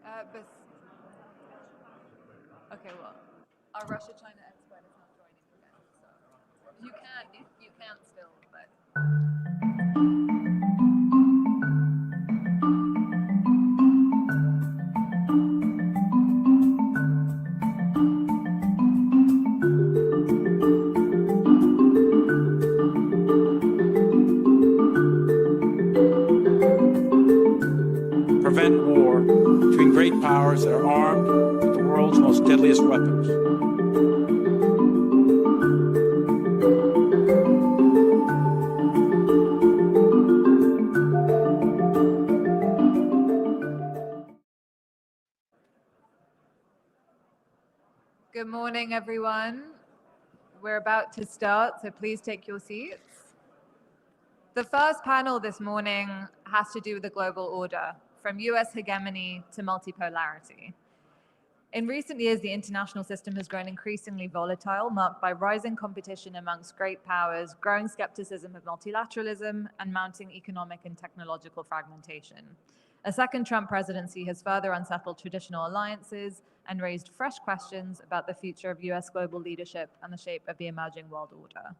Okay, well, our Russia-China expert is not joining again, so you can still, but. Prevent war between great powers that are armed with the world's most deadliest weapons. Good morning, everyone. We're about to start, so please take your seats. The first panel this morning has to do with the global order, from US hegemony to multipolarity. In recent years, the international system has grown increasingly volatile, marked by rising competition amongst great powers, growing skepticism of multilateralism, and mounting economic and technological fragmentation. A second Trump presidency has further unsettled traditional alliances and raised fresh questions about the future of US global leadership and the shape of the emerging world order.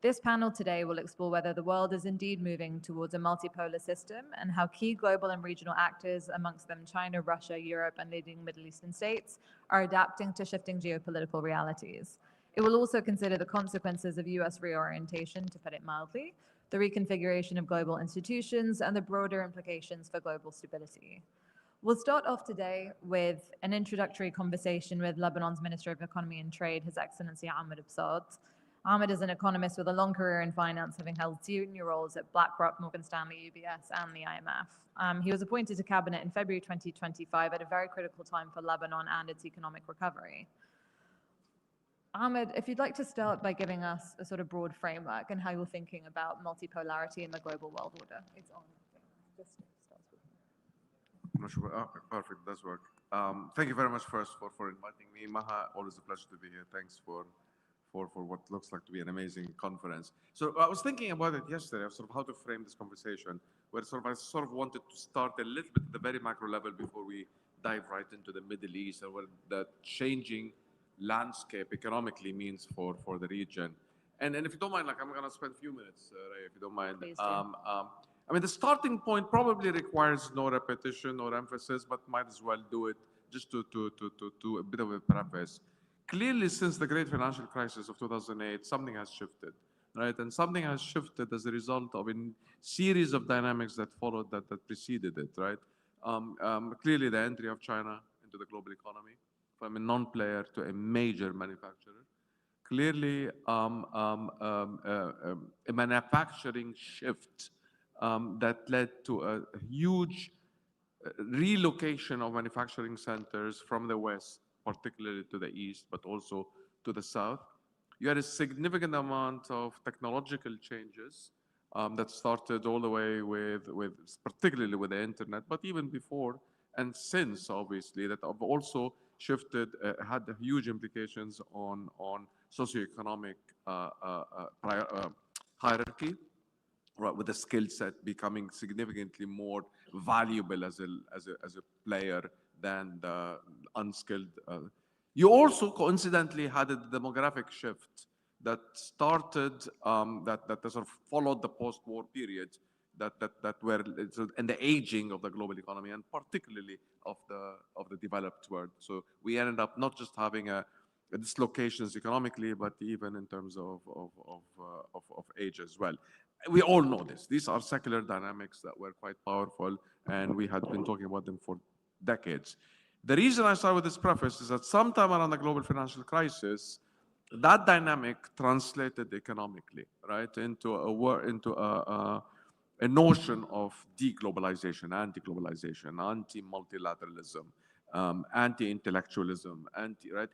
This panel today will explore whether the world is indeed moving towards a multipolar system and how key global and regional actors, amongst them China, Russia, Europe, and leading Middle Eastern states, are adapting to shifting geopolitical realities. It will also consider the consequences of US reorientation, to put it mildly, the reconfiguration of global institutions, and the broader implications for global stability. We'll start off today with an introductory conversation with Lebanon's Minister of Economy and Trade, His Excellency Ahmed Absad. Ahmed is an economist with a long career in finance, having held senior roles at BlackRock, Morgan Stanley, UBS, and the IMF. He was appointed to cabinet in February 2025 at a very critical time for Lebanon and its economic recovery. Ahmed, if you'd like to start by giving us a sort of broad framework and how you're thinking about multipolarity in the global world order. It's on. Just starts with I'm not sure. Perfect, does work. Thank you very much first for inviting me. Maha, always a pleasure to be here. Thanks for what looks like to be an amazing conference. So I was thinking about it yesterday, sort of how to frame this conversation, where I sort of wanted to start a little bit at the very macro level before we dive right into the Middle East and what the changing landscape economically means for the region. And if you don't mind, like I'm gonna spend a few minutes, Ray, if you don't mind. Please do. I mean, the starting point probably requires no repetition or emphasis, but might as well do it just to a bit of a preface. Clearly, since the great financial crisis of 2008, something has shifted, right? And something has shifted as a result of a series of dynamics that followed that preceded it, right? Clearly, the entry of China into the global economy from a non-player to a major manufacturer. Clearly, a manufacturing shift that led to a huge relocation of manufacturing centers from the West, particularly to the East, but also to the South. You had a significant amount of technological changes that started all the way with particularly with the internet, but even before and since, obviously, that have also shifted, had huge implications on socioeconomic hierarchy, right, with the skill set becoming significantly more valuable as a player than the unskilled. You also coincidentally had a demographic shift that started, that sort of followed the post-war period, that were and the aging of the global economy, and particularly of the developed world. So we ended up not just having a dislocations economically, but even in terms of age as well. We all know this. These are secular dynamics that were quite powerful, and we had been talking about them for decades. The reason I start with this preface is that sometime around the global financial crisis, that dynamic translated economically, right, into a notion of deglobalization, anti-globalization, anti-multilateralism, anti-intellectualism, right?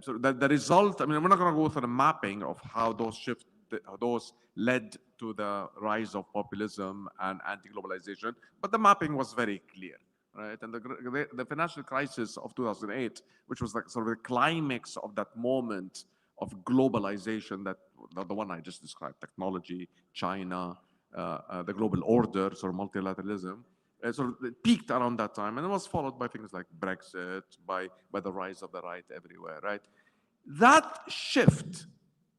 So the result, I mean, we're not going to go through the mapping of how those shifts, how those led to the rise of populism and anti-globalization, but the mapping was very clear, right? And the financial crisis of 2008, which was like sort of the climax of that moment of globalization, that the one I just described, technology, China, the global order, sort of multilateralism, sort of it peaked around that time, and it was followed by things like Brexit, by the rise of the right everywhere, right? That shift,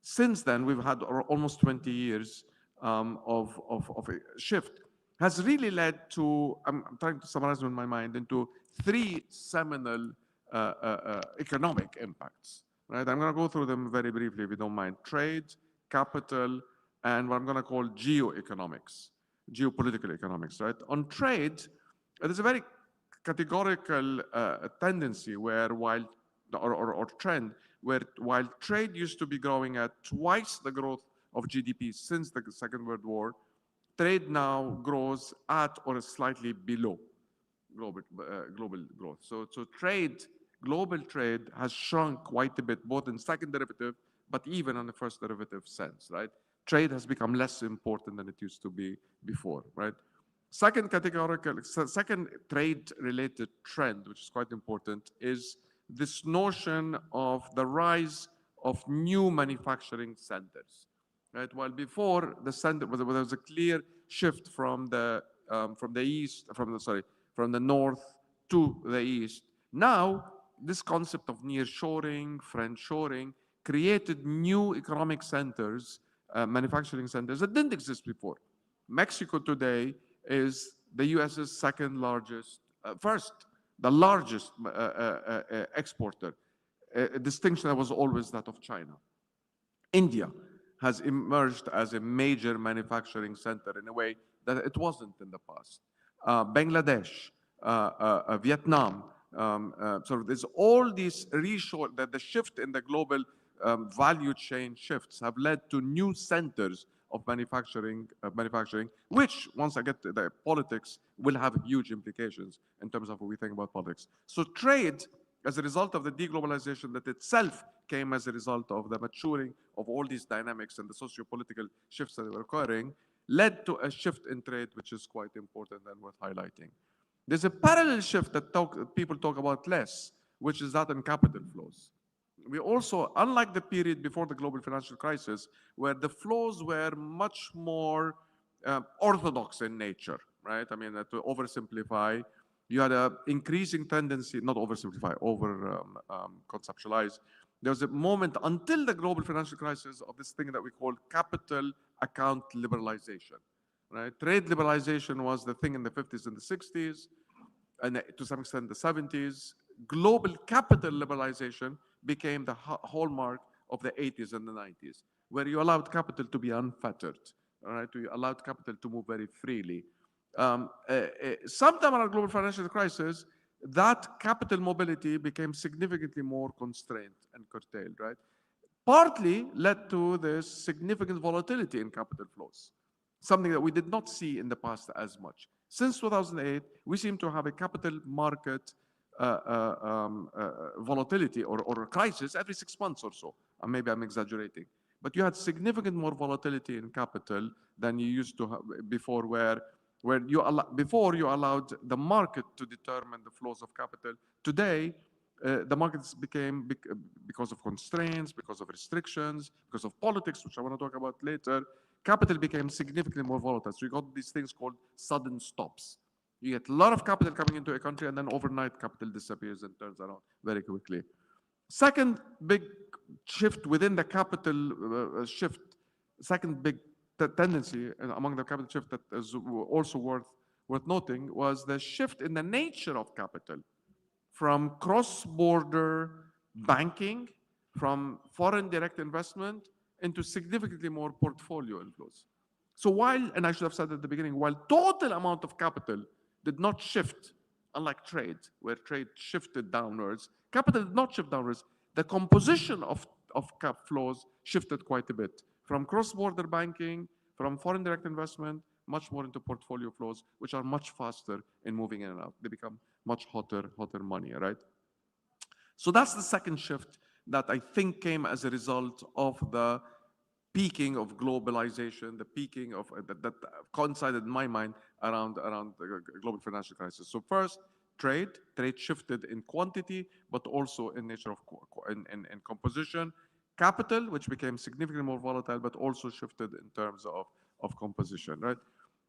since then, we've had almost 20 years of a shift, has really led to, I'm trying to summarize in my mind, into three seminal economic impacts, right? I'm going to go through them very briefly, if you don't mind. Trade, capital, and what I'm going to call geoeconomics, geopolitical economics, right? On trade, there's a very categorical tendency where or trend where while trade used to be growing at twice the growth of GDP since the Second World War, trade now grows at or slightly below global growth. So global trade has shrunk quite a bit, both in second derivative, but even on the first derivative sense, right? Trade has become less important than it used to be before, right? Second trade-related trend, which is quite important, is this notion of the rise of new manufacturing centers, right? While before the center, there was a clear shift from the north to the east. Now, this concept of nearshoring, friendshoring, created new economic centers, manufacturing centers that didn't exist before. Mexico today is the US's second largest, the largest exporter, a distinction that was always that of China. India has emerged as a major manufacturing center in a way that it wasn't in the past. Bangladesh, Vietnam, so there's all these that the shift in the global value chain shifts have led to new centers of manufacturing, which, once I get to the politics, will have huge implications in terms of what we think about politics. So trade, as a result of the deglobalization that itself came as a result of the maturing of all these dynamics and the socio-political shifts that were occurring, led to a shift in trade, which is quite important and worth highlighting. There's a parallel shift that people talk about less, which is that in capital flows. We also, unlike the period before the global financial crisis, where the flows were much more orthodox in nature, right? I mean, to oversimplify, you had an increasing tendency, not oversimplify, conceptualize. There was a moment until the global financial crisis of this thing that we call capital account liberalization, right? Trade liberalization was the thing in the 50s and the 60s, and to some extent the 70s. Global capital liberalization became the hallmark of the 80s and the 90s, where you allowed capital to be unfettered, all right? You allowed capital to move very freely. Sometime around global financial crisis, that capital mobility became significantly more constrained and curtailed, right? Partly led to this significant volatility in capital flows, something that we did not see in the past as much. Since 2008, we seem to have a capital market volatility or a crisis every 6 months or so. Maybe I'm exaggerating. But you had significant more volatility in capital than you used to have before, before you allowed the market to determine the flows of capital. Today, the markets became, because of constraints, because of restrictions, because of politics, which I want to talk about later, capital became significantly more volatile. So you got these things called sudden stops. You get a lot of capital coming into a country, and then overnight capital disappears and turns around very quickly. Second big shift within the capital shift, second big tendency among the capital shift that is also worth noting, was the shift in the nature of capital from cross-border banking, from foreign direct investment, into significantly more portfolio inflows. So while, and I should have said at the beginning, while total amount of capital did not shift, unlike trade, where trade shifted downwards, capital did not shift downwards. The composition of cap flows shifted quite a bit, from cross-border banking, from foreign direct investment, much more into portfolio flows, which are much faster in moving in and out. They become much hotter money, right? So that's the second shift that I think came as a result of the peaking of globalization, the peaking of that coincided in my mind around the global financial crisis. So first, trade shifted in quantity, but also in nature of in composition. Capital, which became significantly more volatile, but also shifted in terms of composition, right?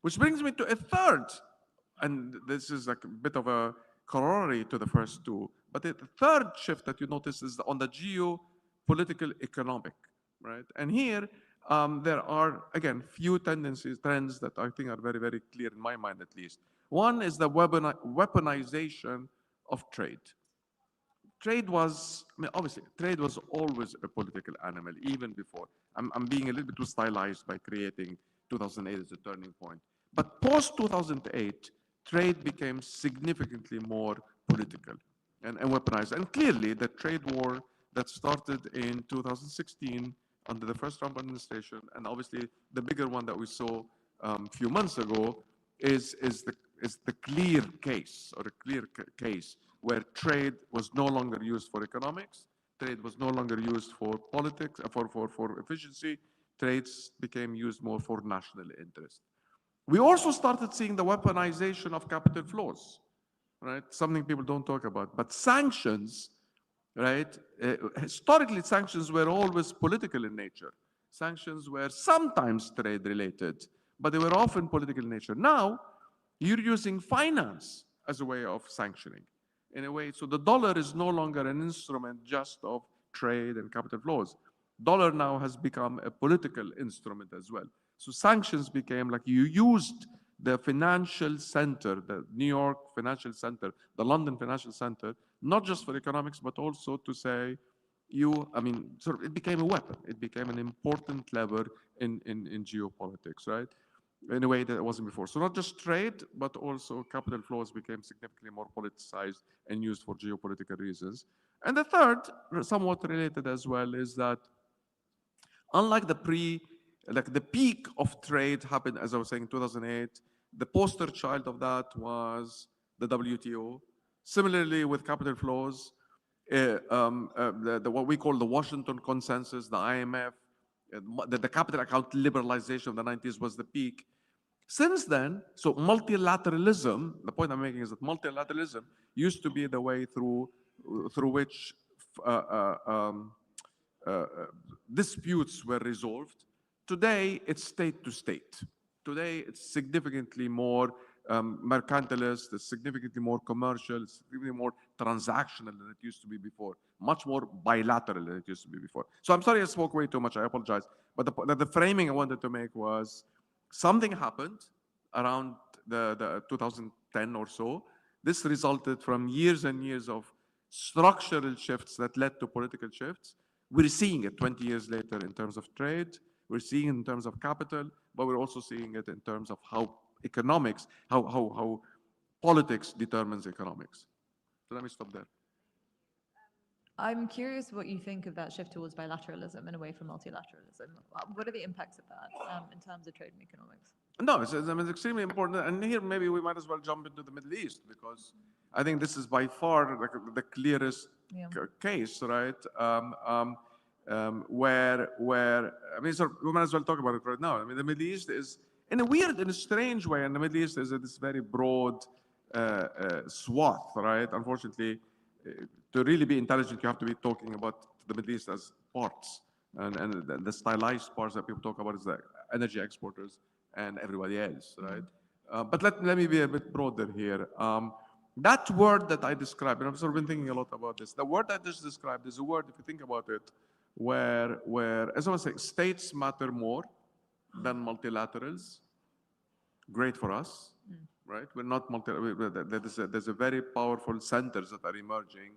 Which brings me to a third and this is like a bit of a corollary to the first two. But the third shift that you notice is on the geopolitical economic, right? And here there are, again, few tendencies, trends that I think are very, very clear in my mind at least. One is the weaponization of trade. Trade was, I mean, obviously, trade was always a political animal, even before. I'm being a little bit too stylized by creating 2008 as a turning point. But post 2008, trade became significantly more political and weaponized. And clearly, the trade war that started in 2016 under the first Trump administration, and obviously the bigger one that we saw a few months ago, is the clear case, or a clear case where trade was no longer used for economics, trade was no longer used for politics, for efficiency, trades became used more for national interest. We also started seeing the weaponization of capital flows, right? Something people don't talk about. But sanctions, right? Historically, sanctions were always political in nature. Sanctions were sometimes trade related, but they were often political in nature. Now, you're using finance as a way of sanctioning, in a way. So the dollar is no longer an instrument just of trade and capital flows. Dollar now has become a political instrument as well. So sanctions became like you used the financial center, the New York financial center, the London financial center, not just for economics, but also to say, sort of it became a weapon. It became an important lever in geopolitics, right? In a way that it wasn't before. So not just trade, but also capital flows became significantly more politicized and used for geopolitical reasons. And the third, somewhat related as well, is that unlike the peak of trade happened, as I was saying, in 2008, the poster child of that was the WTO. Similarly, with capital flows, what we call the Washington Consensus, the IMF, the capital account liberalization of the 90s was the peak. Since then, so multilateralism, the point I'm making is that multilateralism used to be the way through which disputes were resolved. Today, it's state to state. Today, it's significantly more mercantilist, it's significantly more commercial, it's significantly more transactional than it used to be before, much more bilateral than it used to be before. So I'm sorry I spoke way too much, I apologize. But the framing I wanted to make was something happened around the 2010 or so. This resulted from years and years of structural shifts that led to political shifts. We're seeing it 20 years later in terms of trade. We're seeing it in terms of capital, but we're also seeing it in terms of how economics, how politics determines economics. So let me stop there. I'm curious what you think of that shift towards bilateralism and away from multilateralism. What are the impacts of that in terms of trade and economics? No, it's extremely important. And here maybe we might as well jump into the Middle East, because I think this is by far the clearest case, right? Where so we might as well talk about it right now. I mean, the Middle East is, in a strange way, and the Middle East is this very broad swath, right? Unfortunately, to really be intelligent, you have to be talking about the Middle East as parts. And the stylized parts that people talk about is the energy exporters and everybody else, right? But let me be a bit broader here. That word that I described, and I've sort of been thinking a lot about this, the word I just described is a word, if you think about it, where as I was saying, states matter more than multilaterals. Great for us, right? We're not there's a very powerful centers that are emerging,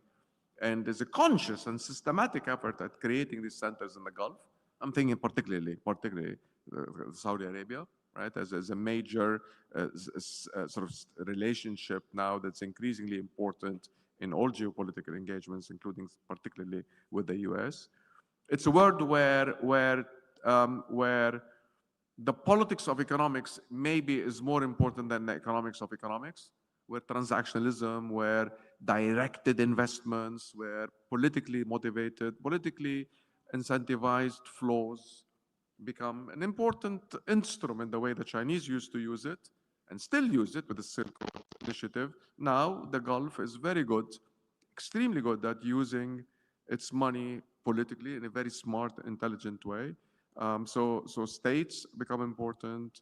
and there's a conscious and systematic effort at creating these centers in the Gulf. I'm thinking particularly Saudi Arabia, right, as a major sort of relationship now that's increasingly important in all geopolitical engagements, including particularly with the US. It's a word where the politics of economics maybe is more important than the economics of economics, where transactionalism, where directed investments, where politically motivated, politically incentivized flows become an important instrument the way the Chinese used to use it and still use it with the Silk Road Initiative. Now the Gulf is very good, extremely good at using its money politically in a very smart, intelligent way. So states become important.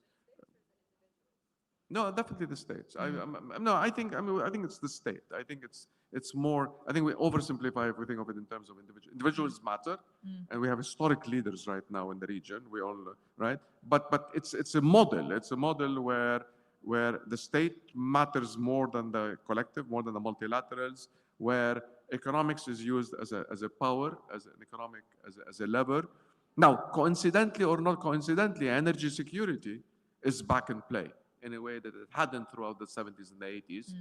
No, definitely the states. No, I think it's the state. I think it's more. I think we oversimplify if we think of it in terms of individuals. Individuals matter, and we have historic leaders right now in the region. We all right, but it's a model. It's a model where the state matters more than the collective, more than the multilaterals, where economics is used as a power, as an economic, as a lever. Now, coincidentally or not coincidentally, energy security is back in play in a way that it hadn't throughout the 70s and the 80s,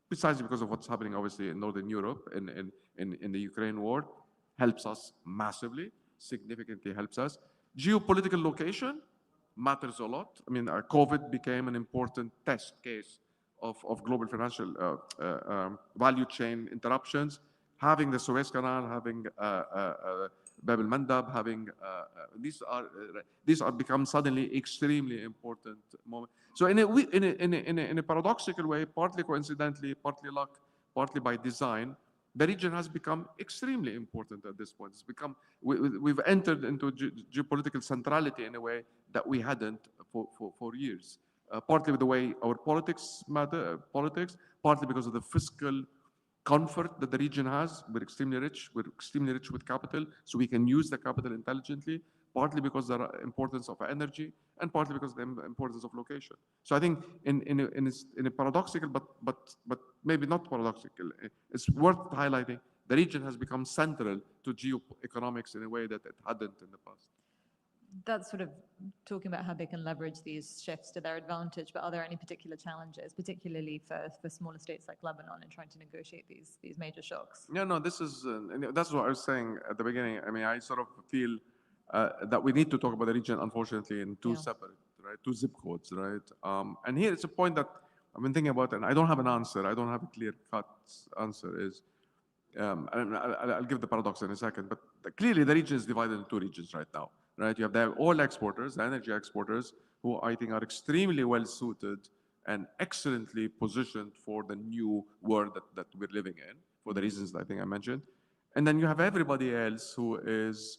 precisely because of what's happening, obviously, in Northern Europe, in the Ukraine war, helps us massively, significantly helps us. Geopolitical location matters a lot. I mean, COVID became an important test case of global financial value chain interruptions. Having the Suez Canal, having Bab el Mandab, having these are become suddenly extremely important moments. So in a paradoxical way, partly coincidentally, partly luck, partly by design, the region has become extremely important at this point. It's become we've entered into geopolitical centrality in a way that we hadn't for years. Partly with the way our politics matter, partly because of the fiscal comfort that the region has. We're extremely rich. We're extremely rich with capital, so we can use the capital intelligently. Partly because of the importance of energy, and partly because of the importance of location. So I think in a paradoxical, but maybe not paradoxical, it's worth highlighting. The region has become central to geoeconomics in a way that it hadn't in the past. That's sort of talking about how they can leverage these shifts to their advantage, but are there any particular challenges, particularly for smaller states like Lebanon, in trying to negotiate these major shocks? No, this is that's what I was saying at the beginning. I mean, I sort of feel that we need to talk about the region, unfortunately, in two separate, right, two zip codes, right? And here it's a point that I've been thinking about, and I don't have an answer. I don't have a clear-cut answer. And I'll give the paradox in a second, but clearly the region is divided into two regions right now, right? You have the oil exporters, the energy exporters, who I think are extremely well suited and excellently positioned for the new world that we're living in, for the reasons that I think I mentioned. And then you have everybody else who is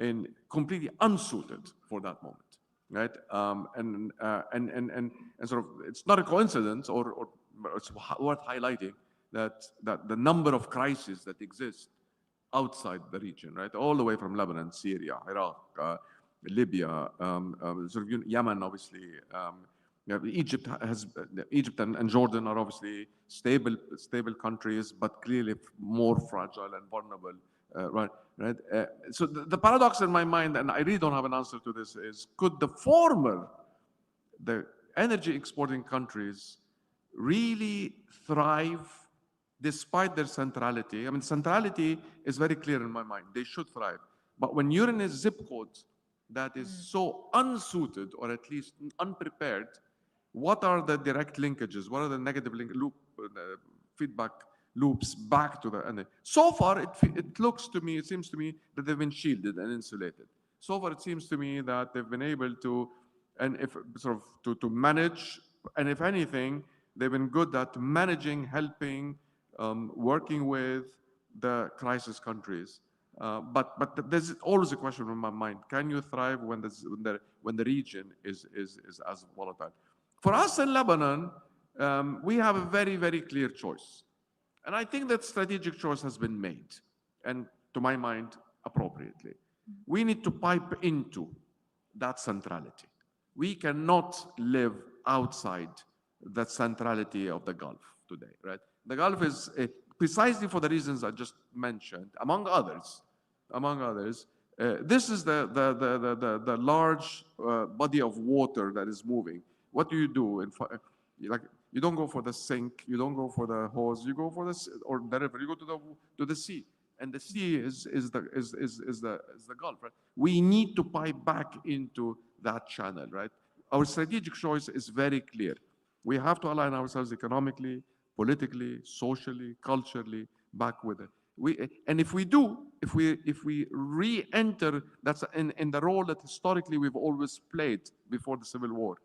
in completely unsuited for that moment, right? And sort of, it's not a coincidence, or it's worth highlighting that the number of crises that exist outside the region, right, all the way from Lebanon, Syria, Iraq, Libya, sort of Yemen, obviously. Egypt and Jordan are obviously stable countries, but clearly more fragile and vulnerable. Right. So the paradox in my mind, and I really don't have an answer to this, is could the energy exporting countries really thrive despite their centrality? I mean, centrality is very clear in my mind. They should thrive. But when you're in a zip code that is so unsuited, or at least unprepared, what are the direct linkages? What are the negative feedback loops back to the energy? So far, it seems to me that they've been shielded and insulated. So far, it seems to me that they've been able to, and if sort of to manage, and if anything, they've been good at managing, helping, working with the crisis countries. But there's always a question in my mind: can you thrive when the region is as volatile? For us in Lebanon, we have a very, very clear choice. And I think that strategic choice has been made, and to my mind, appropriately. We need to pipe into that centrality. We cannot live outside that centrality of the Gulf today, right? The Gulf is, precisely for the reasons I just mentioned, among others, this is the large body of water that is moving. What do you do? You don't go for the sink, you don't go for the hose, you go for or the river, you go to the sea, and the sea is the Gulf, right? We need to pipe back into that channel, right? Our strategic choice is very clear. We have to align ourselves economically, politically, socially, culturally back with it. And if we do, if we re-enter, that's in the role that historically we've always played before the Civil War,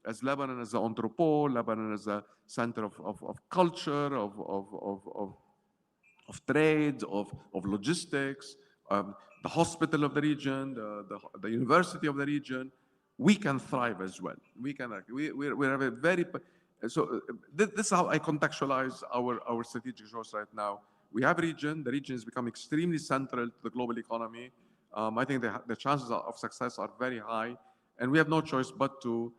as Lebanon as the entrepot, Lebanon as a center of culture, of trade, of logistics, the hospital of the region, the university of the region. we can thrive as well. We can, we have a very, so this is how I contextualize our strategic choice right now. We have a region, the region has become extremely central to the global economy. I think the chances of success are very high, and we have no choice but to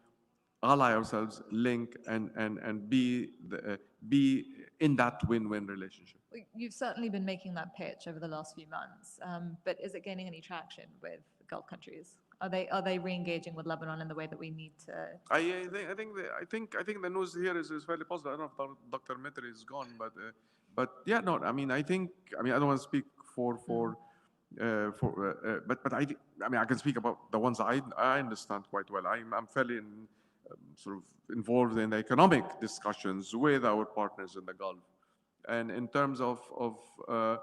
ally ourselves, link, and be in that win-win relationship. Well, you've certainly been making that pitch over the last few months, but is it gaining any traction with Gulf countries? Are they re-engaging with Lebanon in the way that we need to? I think the news here is fairly positive. I don't know if Dr. Mitri is gone, but yeah, no. I mean, I don't want to speak but I mean, I can speak about the ones I understand quite well. I'm fairly sort of involved in the economic discussions with our partners in the Gulf, and in terms of I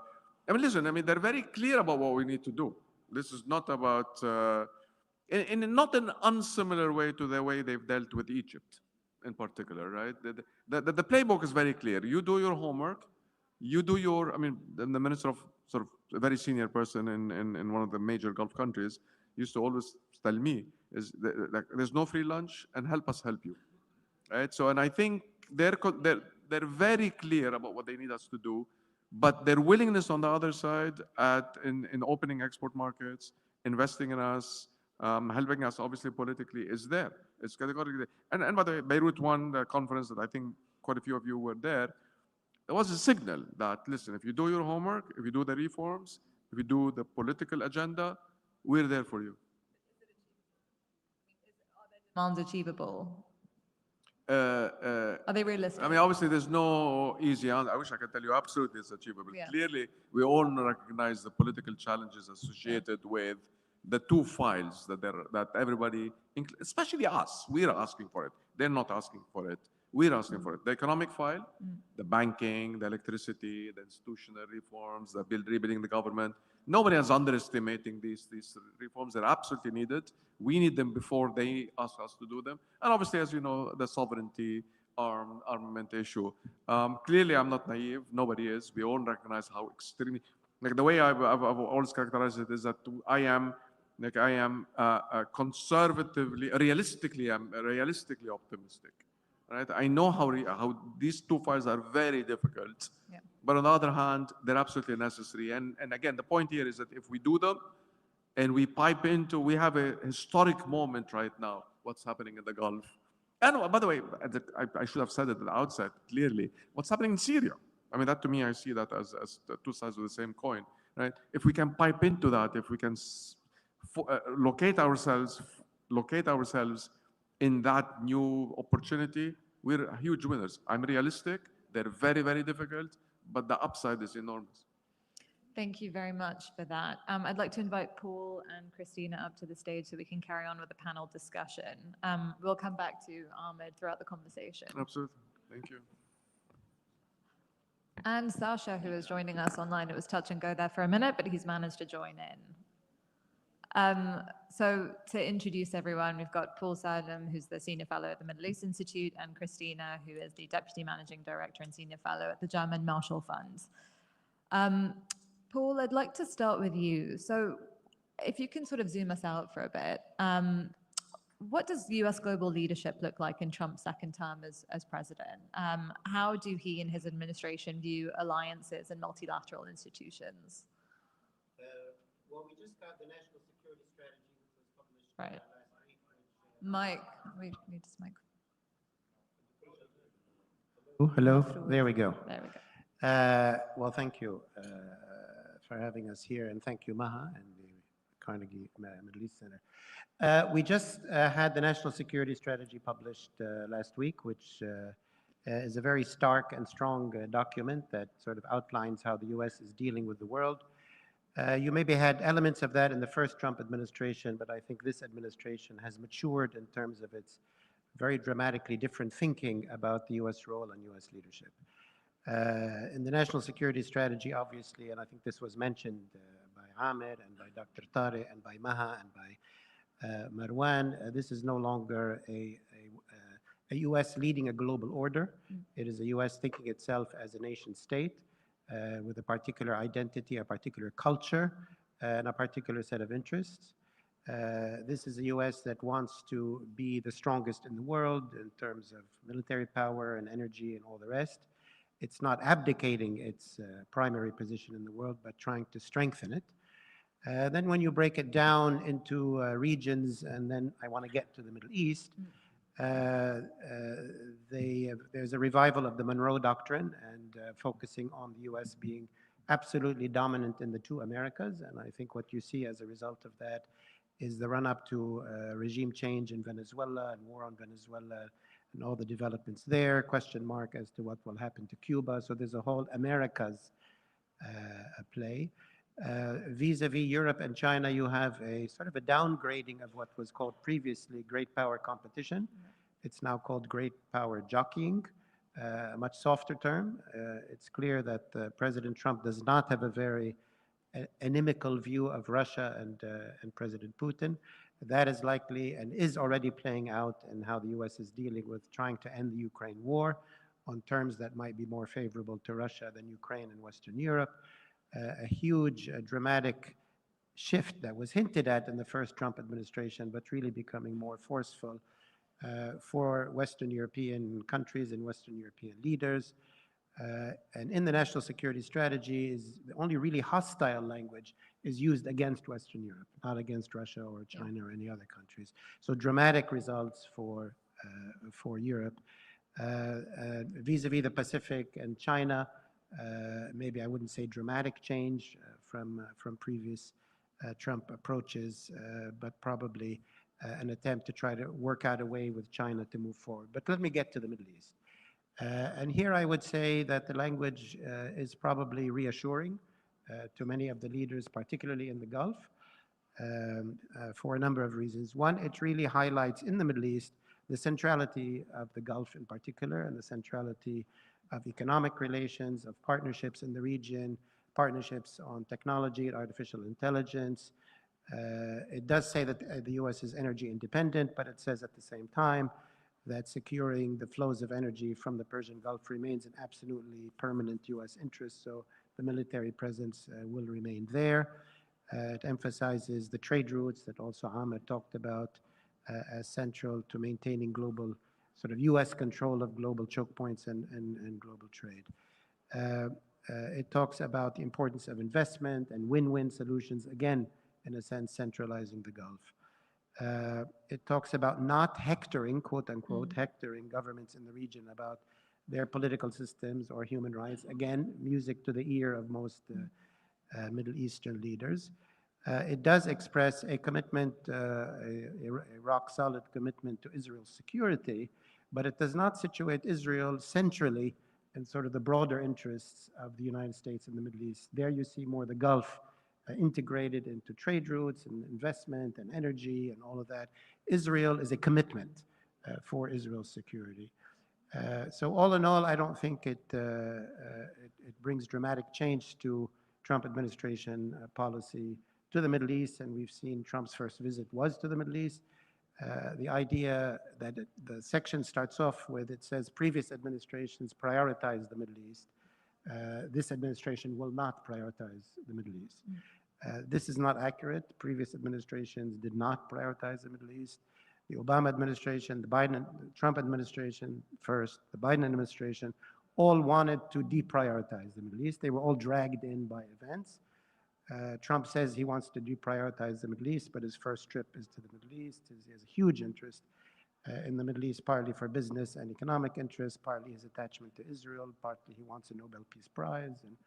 mean, listen. I mean, they're very clear about what we need to do. This is not about in not an unsimilar way to the way they've dealt with Egypt, in particular, right? The playbook is very clear. You do your homework. You do your. I mean, the minister of sort of a very senior person in one of the major Gulf countries used to always tell me is that there's no free lunch and help us help you, right? So, and I think they're very clear about what they need us to do, but their willingness on the other side in opening export markets, investing in us, helping us obviously politically is there. It's categorically there. And by the way, Beirut won the conference that I think quite a few of you were there. It was a signal that, listen, if you do your homework, if you do the reforms, if you do the political agenda, we're there for you. Demands achievable? Are they realistic? I mean, obviously, there's no easy answer. I wish I could tell you absolutely it's achievable. Yeah. Clearly, we all recognize the political challenges associated with the two files that everybody, especially us, we're asking for it. They're not asking for it. We're asking for it. The economic file, the banking, the electricity, the institutional reforms, the rebuilding the government. Nobody is underestimating these reforms. They're absolutely needed. We need them before they ask us to do them. And obviously, as you know, the sovereignty, armament issue. Clearly, I'm not naive. Nobody is. We all recognize how extremely, like the way I've always characterized it is that I am conservatively, realistically optimistic. Right? I know how these two files are very difficult, but on the other hand, they're absolutely necessary. And again, the point here is that if we do them and we pipe into, we have a historic moment right now, what's happening in the Gulf. And by the way, I should have said it at the outset clearly, what's happening in Syria. I mean, that to me, I see that as the two sides of the same coin, right? If we can pipe into that, if we can locate ourselves in that new opportunity, we're huge winners. I'm realistic. They're very, very difficult, but the upside is enormous. Thank you very much for that. I'd like to invite Paul and Christina up to the stage so we can carry on with the panel discussion. We'll come back to Ahmed throughout the conversation. Absolutely. Thank you. And Sasha, who is joining us online. It was touch and go there for a minute, but he's managed to join in. So to introduce everyone, we've got Paul Sadam, who's the Senior Fellow at the Middle East Institute, and Christina, who is the Deputy Managing Director and Senior Fellow at the German Marshall Fund. Paul, I'd like to start with you. So if you can sort of zoom us out for a bit, what does US global leadership look like in Trump's second term as president? How do he and his administration view alliances and multilateral institutions? Well, we just got the National Security Strategy, which was published Right. last week. Mike, we need this mic. Hello, there we go. There we go. Well, thank you for having us here, and thank you, Maha, and the Carnegie Middle East Center. We just had the National Security Strategy published last week, which is a very stark and strong document that sort of outlines how the U.S. is dealing with the world. You maybe had elements of that in the first Trump administration, but I think this administration has matured in terms of its very dramatically different thinking about the U.S. role and U.S. leadership. In the National Security Strategy, obviously, and I think this was mentioned by Ahmed and by Dr. Tariq and by Maha and by Marwan, this is no longer a U.S. leading a global order. It is a U.S. thinking itself as a nation state with a particular identity, a particular culture, and a particular set of interests. This is a US that wants to be the strongest in the world in terms of military power and energy and all the rest. It's not abdicating its primary position in the world, but trying to strengthen it. Then when you break it down into regions, and then I want to get to the Middle East, there's a revival of the Monroe Doctrine and focusing on the US being absolutely dominant in the two Americas. And I think what you see as a result of that is the run-up to regime change in Venezuela and war on Venezuela and all the developments there, question mark as to what will happen to Cuba. So there's a whole Americas play. Vis-a-vis Europe and China, you have a sort of a downgrading of what was called previously great power competition. It's now called great power jockeying, a much softer term. It's clear that President Trump does not have a very inimical view of Russia and President Putin. That is likely and is already playing out in how the US is dealing with trying to end the Ukraine war on terms that might be more favorable to Russia than Ukraine and Western Europe. A huge, dramatic shift that was hinted at in the first Trump administration, but really becoming more forceful for Western European countries and Western European leaders. And in the national security strategy, is the only really hostile language is used against Western Europe, not against Russia or China or any other countries. So dramatic results for Europe. Vis-a-vis the Pacific and China, maybe I wouldn't say dramatic change from previous Trump approaches, but probably an attempt to try to work out a way with China to move forward. But let me get to the Middle East. And here I would say that the language is probably reassuring to many of the leaders, particularly in the Gulf, for a number of reasons. One, it really highlights in the Middle East the centrality of the Gulf in particular and the centrality of economic relations, of partnerships in the region, partnerships on technology and artificial intelligence. It does say that the US is energy independent, but it says at the same time that securing the flows of energy from the Persian Gulf remains an absolutely permanent US interest, so the military presence will remain there. It emphasizes the trade routes that also Ahmed talked about as central to maintaining global, sort of US control of global choke points and global trade. It talks about the importance of investment and win-win solutions, again, in a sense, centralizing the Gulf. It talks about not hectoring, quote unquote, hectoring governments in the region about their political systems or human rights. Again, music to the ear of most Middle Eastern leaders. It does express a commitment, a rock-solid commitment to Israel's security, but it does not situate Israel centrally in sort of the broader interests of the United States in the Middle East. There you see more the Gulf integrated into trade routes and investment and energy and all of that. Israel is a commitment for Israel's security. So all in all, I don't think it brings dramatic change to Trump administration policy to the Middle East, and we've seen Trump's first visit was to the Middle East. The idea that the section starts off with, it says previous administrations prioritize the Middle East. This administration will not prioritize the Middle East. This is not accurate. Previous administrations did not prioritize the Middle East. The Obama administration, the Trump administration first, the Biden administration, all wanted to deprioritize the Middle East. They were all dragged in by events. Trump says he wants to deprioritize the Middle East, but his first trip is to the Middle East. He has a huge interest in the Middle East, partly for business and economic interests, partly his attachment to Israel, partly he wants a Nobel Peace Prize. And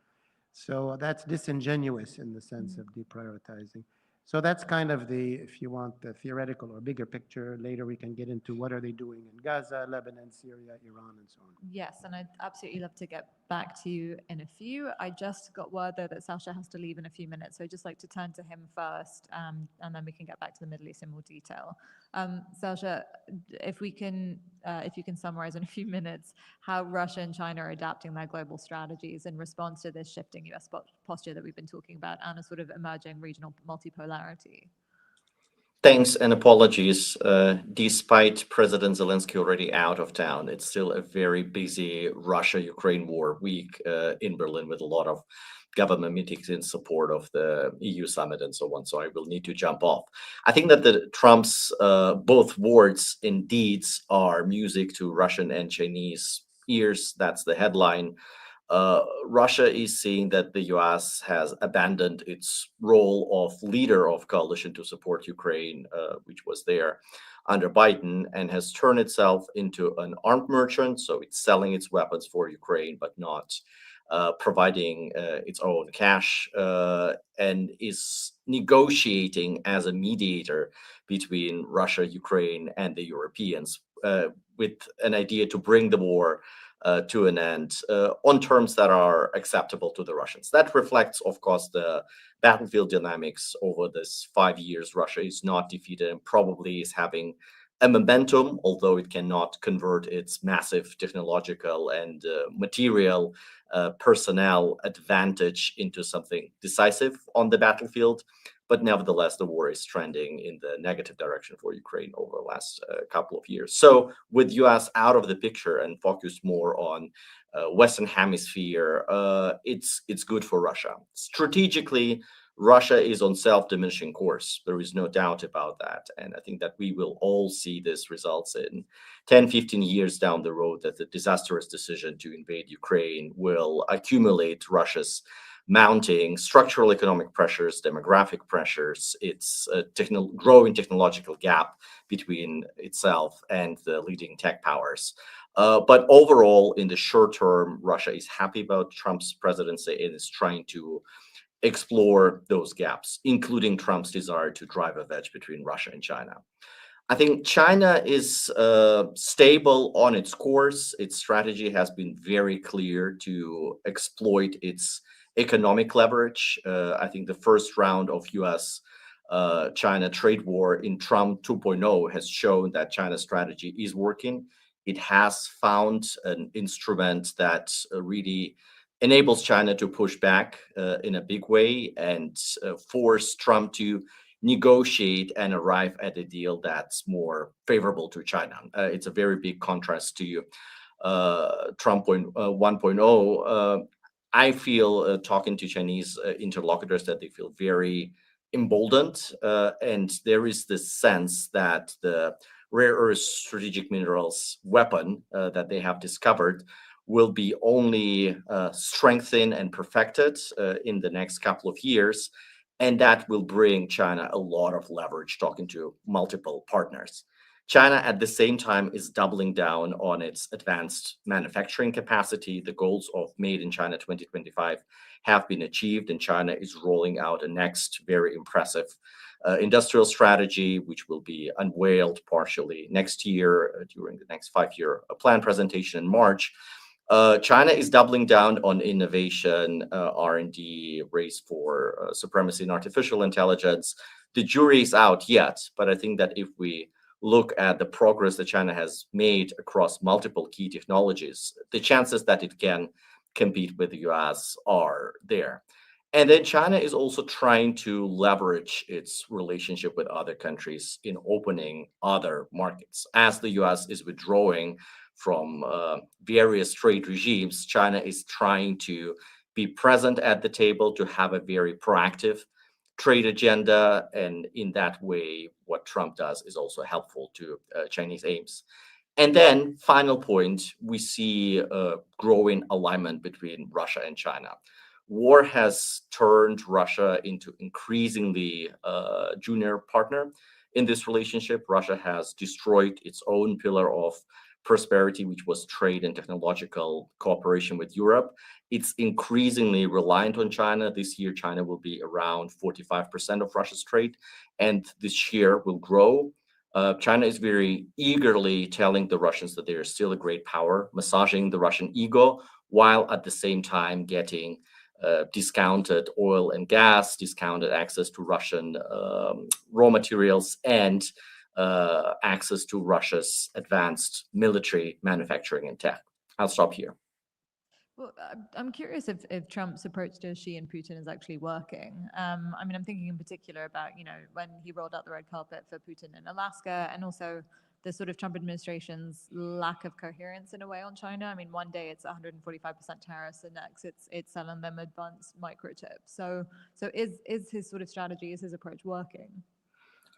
so that's disingenuous in the sense of deprioritizing. So that's kind of the, if you want, the theoretical or bigger picture. Later we can get into what are they doing in Gaza, Lebanon, Syria, Iran, and so on. Yes, and I'd absolutely love to get back to you in a few. I just got word though that Sasha has to leave in a few minutes, so I'd just like to turn to him first, and then we can get back to the Middle East in more detail. Sasha, if you can summarize in a few minutes how Russia and China are adapting their global strategies in response to this shifting US posture that we've been talking about and a sort of emerging regional multipolarity. Thanks and apologies. Despite President Zelensky already out of town, it's still a very busy Russia-Ukraine war week in Berlin with a lot of government meetings in support of the EU summit and so on. So I will need to jump off. I think that the Trump's both words and deeds are music to Russian and Chinese ears. That's the headline. Russia is seeing that the US has abandoned its role of leader of coalition to support Ukraine, which was there under Biden, and has turned itself into an armed merchant. So it's selling its weapons for Ukraine, but not providing its own cash, and is negotiating as a mediator between Russia, Ukraine, and the Europeans with an idea to bring the war to an end on terms that are acceptable to the Russians. That reflects, of course, the battlefield dynamics over this 5 years. Russia is not defeated and probably is having a momentum, although it cannot convert its massive technological and material personnel advantage into something decisive on the battlefield. But nevertheless, the war is trending in the negative direction for Ukraine over the last couple of years. So with US out of the picture and focused more on Western Hemisphere, it's good for Russia. Strategically, Russia is on self-diminishing course. There is no doubt about that. And I think that we will all see this results in 10, 15 years down the road, that the disastrous decision to invade Ukraine will accumulate Russia's mounting structural economic pressures, demographic pressures, its growing technological gap between itself and the leading tech powers. But overall, in the short term, Russia is happy about Trump's presidency and is trying to explore those gaps, including Trump's desire to drive a wedge between Russia and China. I think China is stable on its course. Its strategy has been very clear to exploit its economic leverage. I think the first round of US-China trade war in Trump 2.0 has shown that China's strategy is working. It has found an instrument that really enables China to push back in a big way and force Trump to negotiate and arrive at a deal that's more favorable to China. It's a very big contrast to Trump 1.0. I feel talking to Chinese interlocutors that they feel very emboldened, and there is this sense that the rare earth strategic minerals weapon that they have discovered will be only strengthened and perfected in the next couple of years, and that will bring China a lot of leverage talking to multiple partners. China, at the same time, is doubling down on its advanced manufacturing capacity. The goals of Made in China 2025 have been achieved, and China is rolling out a next very impressive industrial strategy, which will be unveiled partially next year during the next 5-year plan presentation in March. China is doubling down on innovation, R&D, race for supremacy in artificial intelligence. The jury is out yet, but I think that if we look at the progress that China has made across multiple key technologies, the chances that it can compete with the US are there. And then China is also trying to leverage its relationship with other countries in opening other markets. As the US is withdrawing from various trade regimes, China is trying to be present at the table, to have a very proactive trade agenda, and in that way, what Trump does is also helpful to Chinese aims. And then, final point, we see a growing alignment between Russia and China. War has turned Russia into increasingly junior partner in this relationship. Russia has destroyed its own pillar of prosperity, which was trade and technological cooperation with Europe. It's increasingly reliant on China. This year, China will be around 45% of Russia's trade, and this share will grow. China is very eagerly telling the Russians that they are still a great power, massaging the Russian ego, while at the same time getting discounted oil and gas, discounted access to Russian raw materials, and access to Russia's advanced military manufacturing and tech. I'll stop here. Well, I'm curious if Trump's approach to Xi and Putin is actually working. I mean, I'm thinking in particular about, you know, when he rolled out the red carpet for Putin in Alaska, and also the sort of Trump administration's lack of coherence in a way on China. I mean, one day it's 145% tariffs, the next it's selling them advanced microchips. So is his sort of strategy, is his approach working?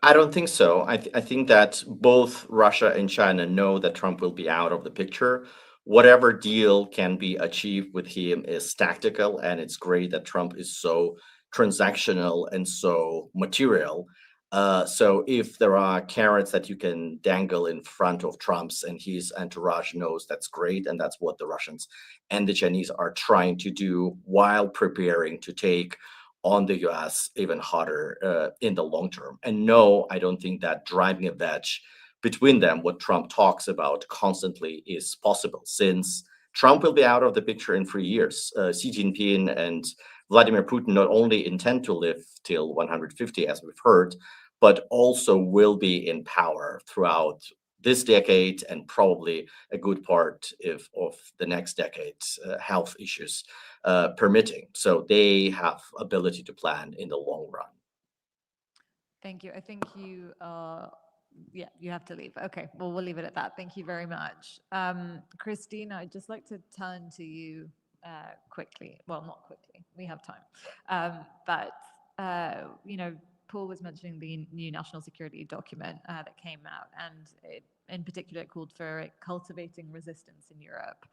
I don't think so. I think that both Russia and China know that Trump will be out of the picture. Whatever deal can be achieved with him is tactical, and it's great that Trump is so transactional and so material. So if there are carrots that you can dangle in front of Trump's and his entourage knows, that's great, and that's what the Russians and the Chinese are trying to do while preparing to take on the US even harder in the long term. And no, I don't think that driving a wedge between them, what Trump talks about constantly, is possible, since Trump will be out of the picture in 3 years. Xi Jinping and Vladimir Putin not only intend to live till 150, as we've heard, but also will be in power throughout this decade and probably a good part of the next decade, health issues permitting. So they have ability to plan in the long run. Thank you. I think you yeah, you have to leave. Okay, well, we'll leave it at that. Thank you very much. Christina, I'd just like to turn to you quickly. Well, not quickly, we have time. You know, Paul was mentioning the new national security document that came out, and in particular, it called for cultivating resistance in Europe,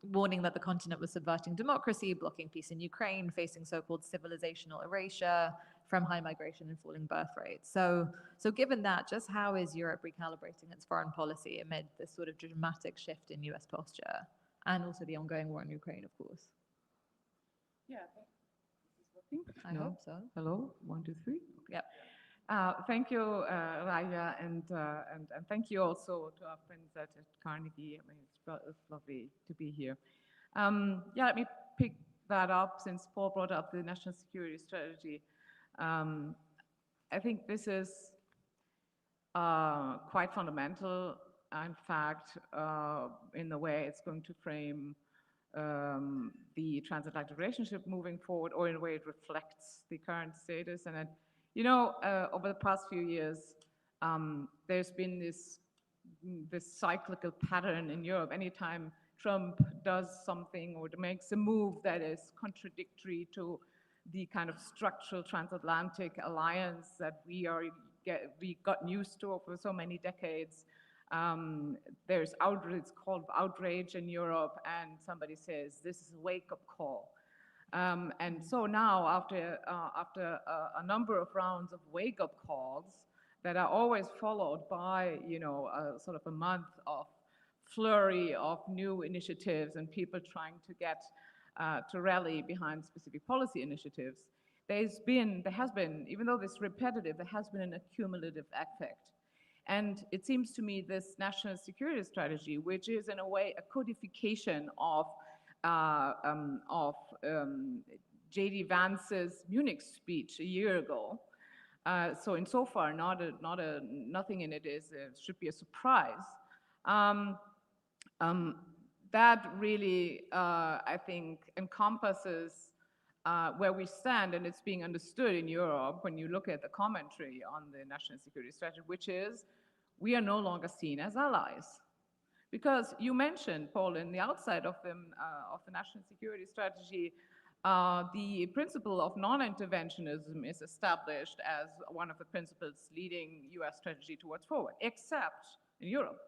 warning that the continent was subverting democracy, blocking peace in Ukraine, facing so-called civilizational erasure from high migration and falling birth rates. So given that, just how is Europe recalibrating its foreign policy amid this sort of dramatic shift in US posture, and also the ongoing war in Ukraine, of course? Yeah, this is working. I hope so. Hello, 1, 2, 3. Yep. Thank you, Raya, and thank you also to our friends at Carnegie. I mean, it's lovely to be here. Yeah, let me pick that up since Paul brought up the national security strategy. I think this is quite fundamental, in fact, in the way it's going to frame the transatlantic relationship moving forward, or in a way it reflects the current status. And you know, over the past few years, there's been this cyclical pattern in Europe. Anytime Trump does something or makes a move that is contradictory to the kind of structural transatlantic alliance that we got used to over so many decades, there's outrage, it's called outrage in Europe, and somebody says this is a wake-up call. And so now, after a number of rounds of wake-up calls that are always followed by, you know, sort of a month of flurry of new initiatives and people trying to get to rally behind specific policy initiatives, there has been, even though it's repetitive, there has been an accumulative effect. And it seems to me this national security strategy, which is in a way a codification of J.D. Vance's Munich speech a year ago. So insofar, nothing in it should be a surprise. That really, I think, encompasses where we stand, and it's being understood in Europe when you look at the commentary on the national security strategy, which is we are no longer seen as allies. Because you mentioned, Paul, in the outside of the national security strategy, the principle of non-interventionism is established as one of the principles leading US strategy towards forward, except in Europe.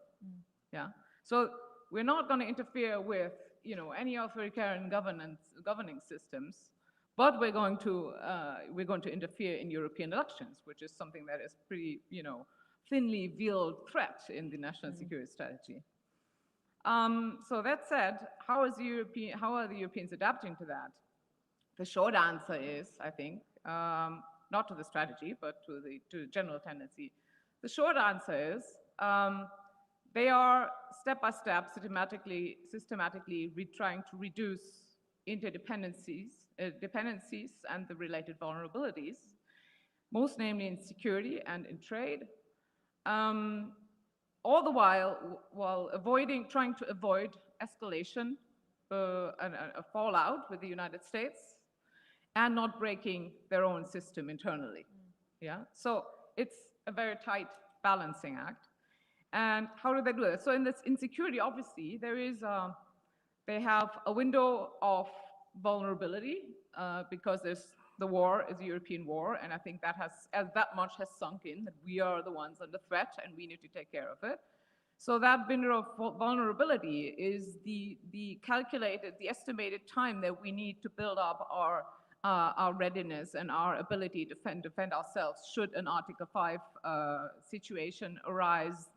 Yeah. So we're not going to interfere with, you know, any authoritarian governing systems, but we're going to interfere in European elections, which is something that is pretty, you know, thinly veiled threat in the national security strategy. So that said, how are the Europeans adapting to that? The short answer is, I think, not to the strategy, but to the general tendency. The short answer is they are step by step, systematically trying to reduce interdependencies, dependencies, and the related vulnerabilities, most namely in security and in trade. All the while trying to avoid escalation, a fallout with the United States and not breaking their own system internally. Yeah, so it's a very tight balancing act. And how do they do it? So in this insecurity, obviously, they have a window of vulnerability because the war is a European war, and I think that that much has sunk in, that we are the ones under threat and we need to take care of it. So that window of vulnerability is the estimated time that we need to build up our readiness and our ability to defend ourselves should an Article 5 situation arise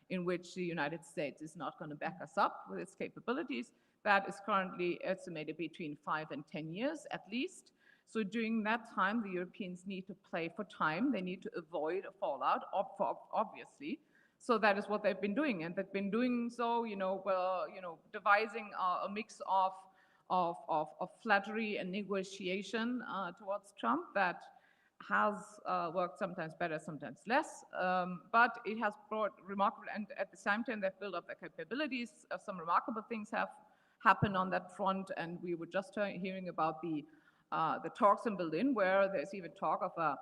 in which the United States is not going to back us up with its capabilities. That is currently estimated between 5 and 10 years at least. So during that time, the Europeans need to play for time. They need to avoid a fallout, obviously. So that is what they've been doing, and they've been doing so, devising a mix of flattery and negotiation towards Trump that has worked sometimes better, sometimes less, but it has brought remarkable, and at the same time they've built up their capabilities. Some remarkable things have happened on that front, and we were just hearing about the talks in Berlin, where there's even talk of a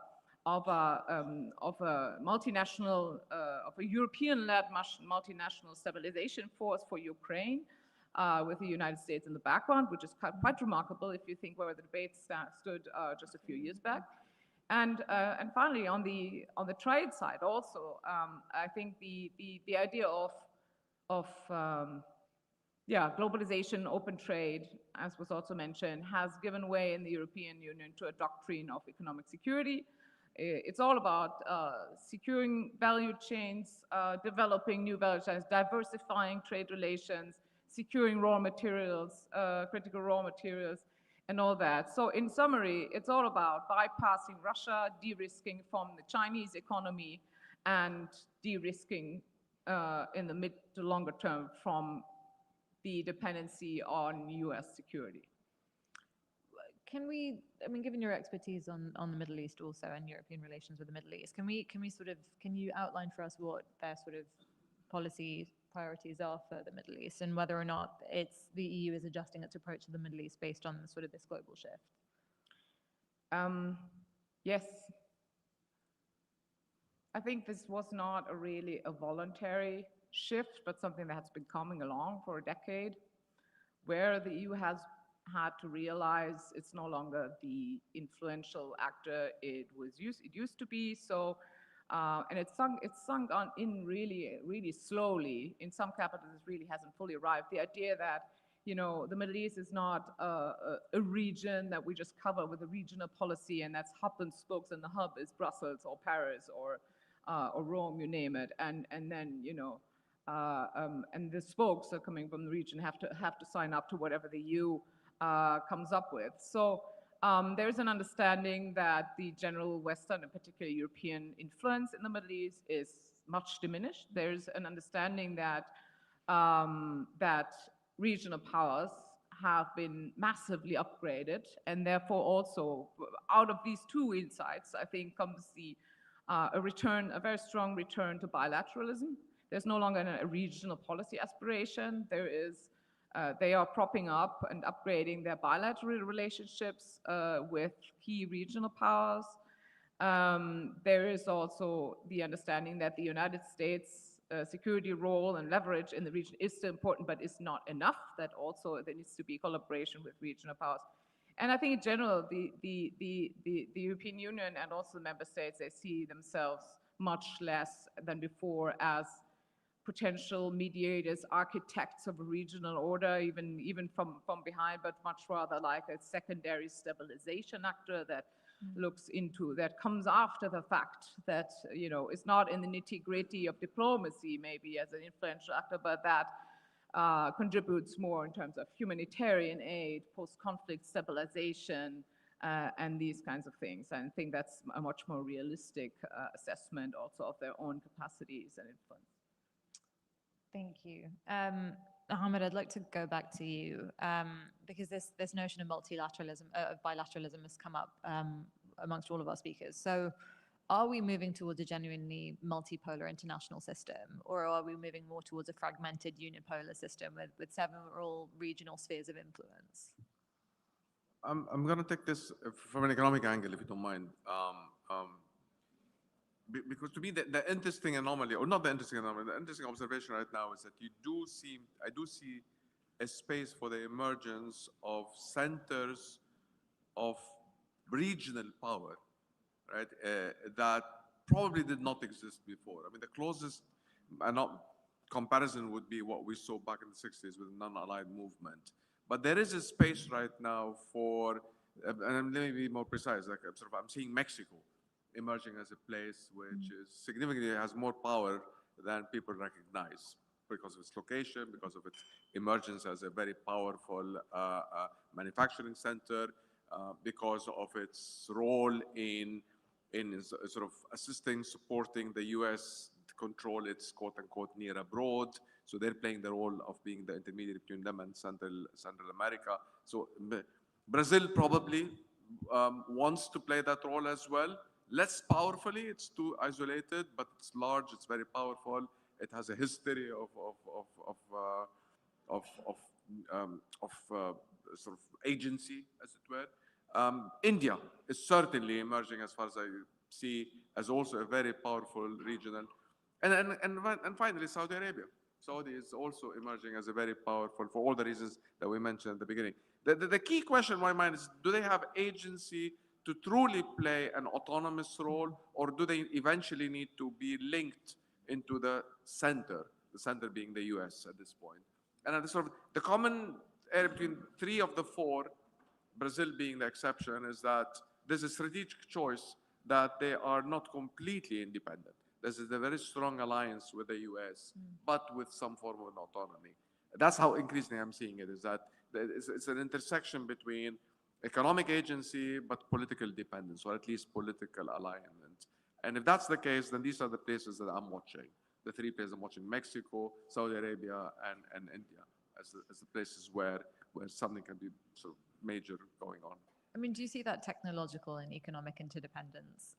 multinational, of a European-led multinational stabilization force for Ukraine, with the United States in the background, which is quite remarkable if you think where the debate stood just a few years back. And finally, on the trade side, also, I think the idea of globalization, open trade, as was also mentioned, has given way in the European Union to a doctrine of economic security. It's all about securing value chains, developing new value chains, diversifying trade relations, securing raw materials, critical raw materials, and all that. So in summary, it's all about bypassing Russia, de-risking from the Chinese economy, and de-risking in the mid to longer term from the dependency on US security. Can we, given your expertise on the Middle East also and European relations with the Middle East, can you outline for us what their sort of policy priorities are for the Middle East, and whether or not the EU is adjusting its approach to the Middle East based on sort of this global shift? Yes. I think this was not really a voluntary shift, but something that has been coming along for a decade, where the EU has had to realize it's no longer the influential actor it used to be. So, and it's sunk on in really slowly. In some capitals, it really hasn't fully arrived. The idea that the Middle East is not a region that we just cover with a regional policy, and that's hub and spokes, and the hub is Brussels or Paris or Rome, you name it, and then and the spokes are coming from the region have to sign up to whatever the EU comes up with. So there's an understanding that the general Western and particularly European influence in the Middle East is much diminished. There's an understanding that that regional powers have been massively upgraded, and therefore also out of these two insights, I think comes a very strong return to bilateralism. There's no longer a regional policy aspiration. They are propping up and upgrading their bilateral relationships with key regional powers. There is also the understanding that the United States security role and leverage in the region is still important, but is not enough, that also there needs to be collaboration with regional powers. And I think in general, the European Union and also the member states, they see themselves much less than before as potential mediators, architects of a regional order, even from behind, but much rather like a secondary stabilization actor that that comes after the fact, that is not in the nitty-gritty of diplomacy maybe as an influential actor, but that contributes more in terms of humanitarian aid, post-conflict stabilization, and these kinds of things. And I think that's a much more realistic assessment also of their own capacities and influence. Thank you. Ahmed, I'd like to go back to you because this notion of multilateralism, of bilateralism has come up amongst all of our speakers. So are we moving towards a genuinely multipolar international system, or are we moving more towards a fragmented unipolar system with several regional spheres of influence? I'm going to take this from an economic angle, if you don't mind. Because to me, the interesting anomaly, or not the interesting anomaly, the interesting observation right now is that I do see a space for the emergence of centers of regional power, right, that probably did not exist before. I mean, the closest comparison would be what we saw back in the 60s with the non-aligned movement. But there is a space right now for, and let me be more precise, like I'm seeing Mexico emerging as a place which is significantly has more power than people recognize because of its location, because of its emergence as a very powerful manufacturing center, because of its role in sort of assisting, supporting the U.S. to control its quote-unquote near abroad. So they're playing the role of being the intermediary between them and Central America. So Brazil probably wants to play that role as well. Less powerfully, it's too isolated, but it's large, it's very powerful. It has a history of sort of agency, as it were. India is certainly emerging, as far as I see, as also a very powerful regional. And finally, Saudi Arabia. Saudi is also emerging as a very powerful, for all the reasons that we mentioned at the beginning. The key question in my mind is, do they have agency to truly play an autonomous role, or do they eventually need to be linked into the center being the US at this point? And sort of the common area between three of the four, Brazil being the exception, is that there's a strategic choice that they are not completely independent. This is a very strong alliance with the US, but with some form of autonomy. That's how increasingly I'm seeing it, is that it's an intersection between economic agency, but political dependence, or at least political alignment. And if that's the case, then these are the places that I'm watching. The three places I'm watching: Mexico, Saudi Arabia, and India, as the places where something can be sort of major going on. I mean, do you see that technological and economic interdependence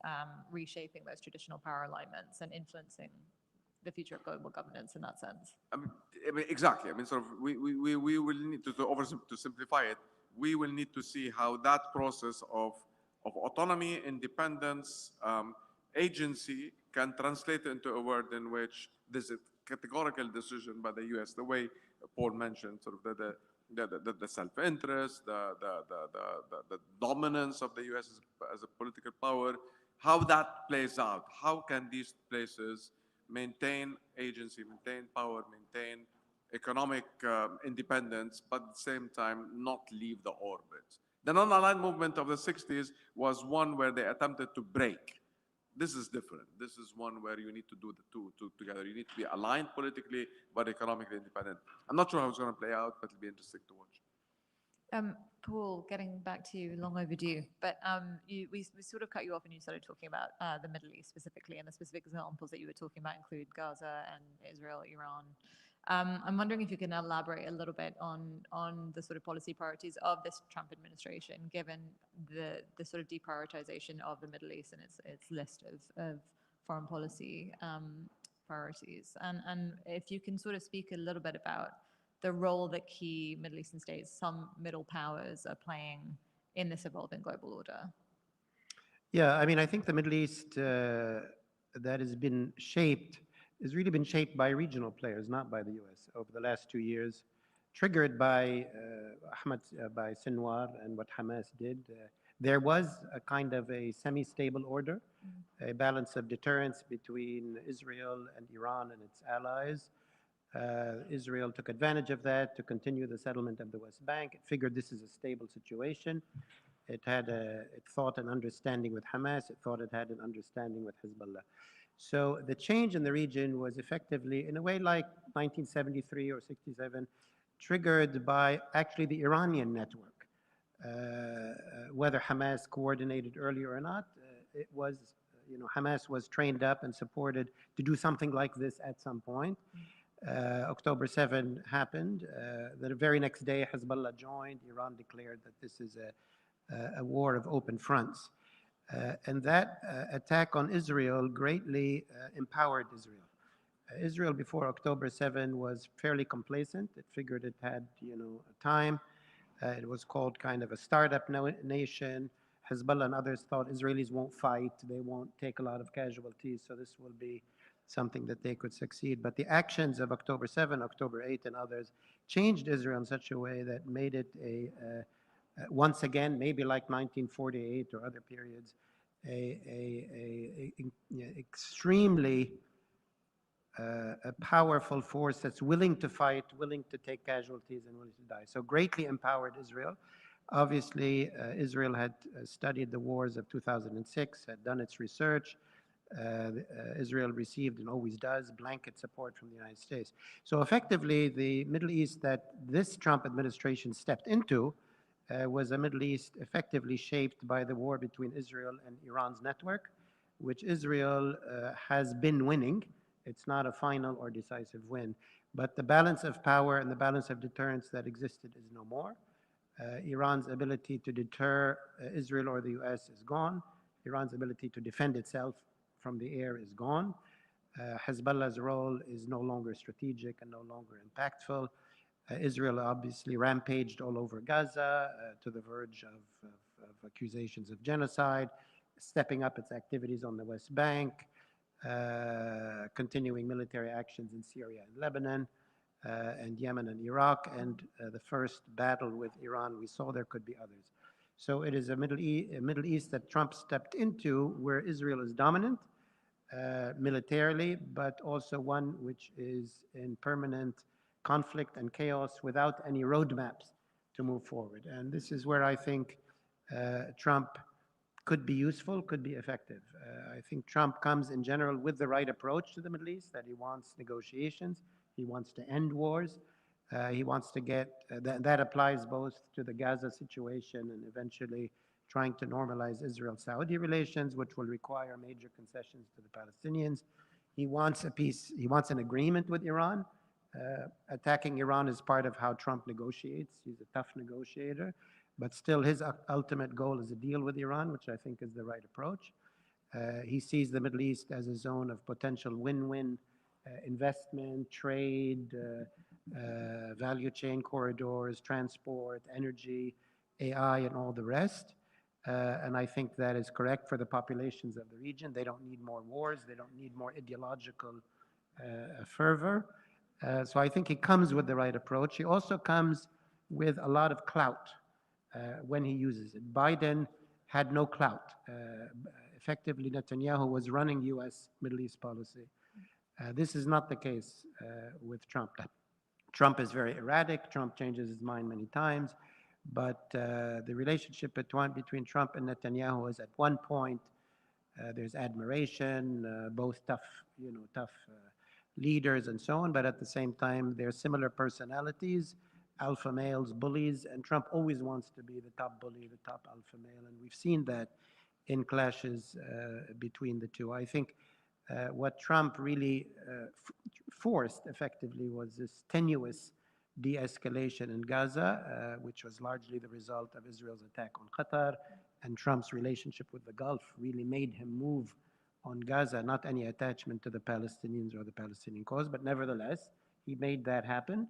reshaping those traditional power alignments and influencing the future of global governance in that sense? I mean exactly. I mean, sort of, we will need to simplify it. We will need to see how that process of autonomy, independence, agency can translate into a world in which there's a categorical decision by the U.S. The way Paul mentioned, sort of the self-interest, the dominance of the U.S. as a political power, how that plays out. How can these places maintain agency, maintain power, maintain economic independence, but at the same time not leave the orbit? The non-aligned movement of the 60s was one where they attempted to break. This is different. This is one where you need to do the two together. You need to be aligned politically, but economically independent. I'm not sure how it's going to play out, but it'll be interesting to watch. Paul, getting back to you, long overdue, but we sort of cut you off and you started talking about the Middle East specifically, and the specific examples that you were talking about include Gaza and Israel, Iran. I'm wondering if you can elaborate a little bit on the sort of policy priorities of this Trump administration, given the sort of deprioritization of the Middle East and its list of foreign policy priorities. And if you can sort of speak a little bit about the role that key Middle Eastern states, some middle powers, are playing in this evolving global order. Yeah, I mean, I think the Middle East that has been shaped has really been shaped by regional players, not by the U.S. over the last 2 years, triggered by by Sinwar and what Hamas did. There was a kind of a semi-stable order, a balance of deterrence between Israel and Iran and its allies. Israel took advantage of that to continue the settlement of the West Bank. It figured this is a stable situation. It thought an understanding with Hamas. It thought it had an understanding with Hezbollah. So the change in the region was effectively, in a way like 1973 or 67, triggered by actually the Iranian network. Whether Hamas coordinated earlier or not, it was, Hamas was trained up and supported to do something like this at some point. October 7 happened. The very next day, Hezbollah joined. Iran declared that this is a war of open fronts. And that attack on Israel greatly empowered Israel. Israel before October 7 was fairly complacent. It figured it had, time. It was called kind of a startup nation. Hezbollah and others thought Israelis won't fight. They won't take a lot of casualties. So this will be something that they could succeed. But the actions of October 7, October 8, and others changed Israel in such a way that made it once again, maybe like 1948 or other periods, extremely a powerful force that's willing to fight, willing to take casualties, and willing to die. So greatly empowered Israel. Obviously, Israel had studied the wars of 2006, had done its research. Israel received, and always does, blanket support from the United States. So effectively, the Middle East that this Trump administration stepped into was a Middle East effectively shaped by the war between Israel and Iran's network, which Israel has been winning. It's not a final or decisive win, but the balance of power and the balance of deterrence that existed is no more. Iran's ability to deter Israel or the US is gone. Iran's ability to defend itself from the air is gone. Hezbollah's role is no longer strategic and no longer impactful. Israel obviously rampaged all over Gaza to the verge of accusations of genocide, stepping up its activities on the West Bank, continuing military actions in Syria and Lebanon, and Yemen and Iraq, and the first battle with Iran. We saw there could be others. So it is a Middle East that Trump stepped into where Israel is dominant militarily, but also one which is in permanent conflict and chaos without any roadmaps to move forward. And this is where I think Trump could be useful, could be effective. I think Trump comes in general with the right approach to the Middle East, that he wants negotiations, he wants to end wars, he wants to get, that applies both to the Gaza situation and eventually trying to normalize Israel-Saudi relations, which will require major concessions to the Palestinians. He wants a peace, he wants an agreement with Iran. Attacking Iran is part of how Trump negotiates. He's a tough negotiator, but still his ultimate goal is a deal with Iran, which I think is the right approach. He sees the Middle East as a zone of potential win-win investment, trade, value chain corridors, transport, energy, AI, and all the rest. And I think that is correct for the populations of the region. They don't need more wars. They don't need more ideological fervor. So I think he comes with the right approach. He also comes with a lot of clout when he uses it. Biden had no clout. Effectively, Netanyahu was running US Middle East policy. This is not the case with Trump. Trump is very erratic. Trump changes his mind many times. But the relationship between Trump and Netanyahu is at one point, there's admiration, both tough leaders and so on, but at the same time, they're similar personalities, alpha males, bullies, and Trump always wants to be the top bully, the top alpha male, and we've seen that in clashes between the two. I think what Trump really forced effectively was this tenuous de-escalation in Gaza, which was largely the result of Israel's attack on Qatar, and Trump's relationship with the Gulf really made him move on Gaza, not any attachment to the Palestinians or the Palestinian cause, but nevertheless, he made that happen.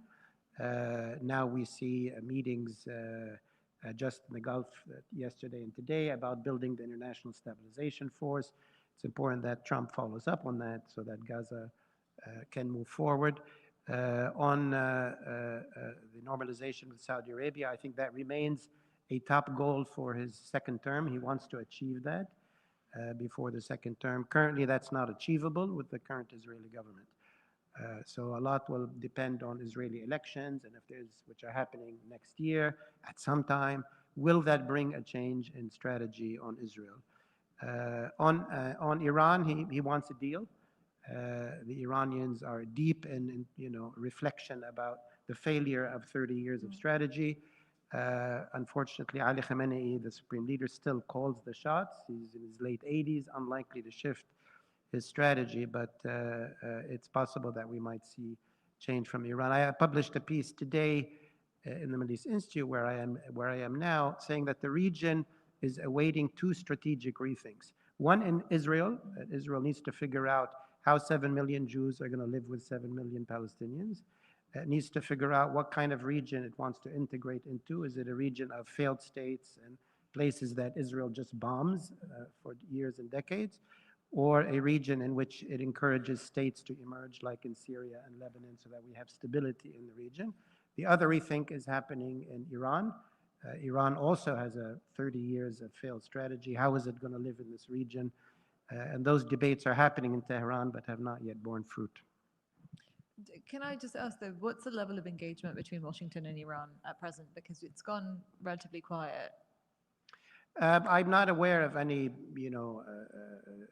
Now we see meetings just in the Gulf yesterday and today about building the International Stabilization Force. It's important that Trump follows up on that so that Gaza can move forward. On the normalization with Saudi Arabia, I think that remains a top goal for his second term. He wants to achieve that before the second term. Currently, that's not achievable with the current Israeli government. So a lot will depend on Israeli elections, and if there's, which are happening next year at some time, will that bring a change in strategy on Israel? On Iran, he wants a deal. The Iranians are deep in reflection about the failure of 30 years of strategy. Unfortunately, Ali Khamenei, the supreme leader, still calls the shots. He's in his late 80s, unlikely to shift his strategy, but it's possible that we might see change from Iran. I published a piece today in the Middle East Institute where I am now, saying that the region is awaiting two strategic rethinks. One in Israel. Israel needs to figure out how 7 million Jews are going to live with 7 million Palestinians. It needs to figure out what kind of region it wants to integrate into. Is it a region of failed states and places that Israel just bombs for years and decades, or a region in which it encourages states to emerge, like in Syria and Lebanon, so that we have stability in the region? The other rethink is happening in Iran. Iran also has a 30 years of failed strategy. How is it going to live in this region? And those debates are happening in Tehran, but have not yet borne fruit. Can I just ask though, what's the level of engagement between Washington and Iran at present? Because it's gone relatively quiet. I'm not aware of any,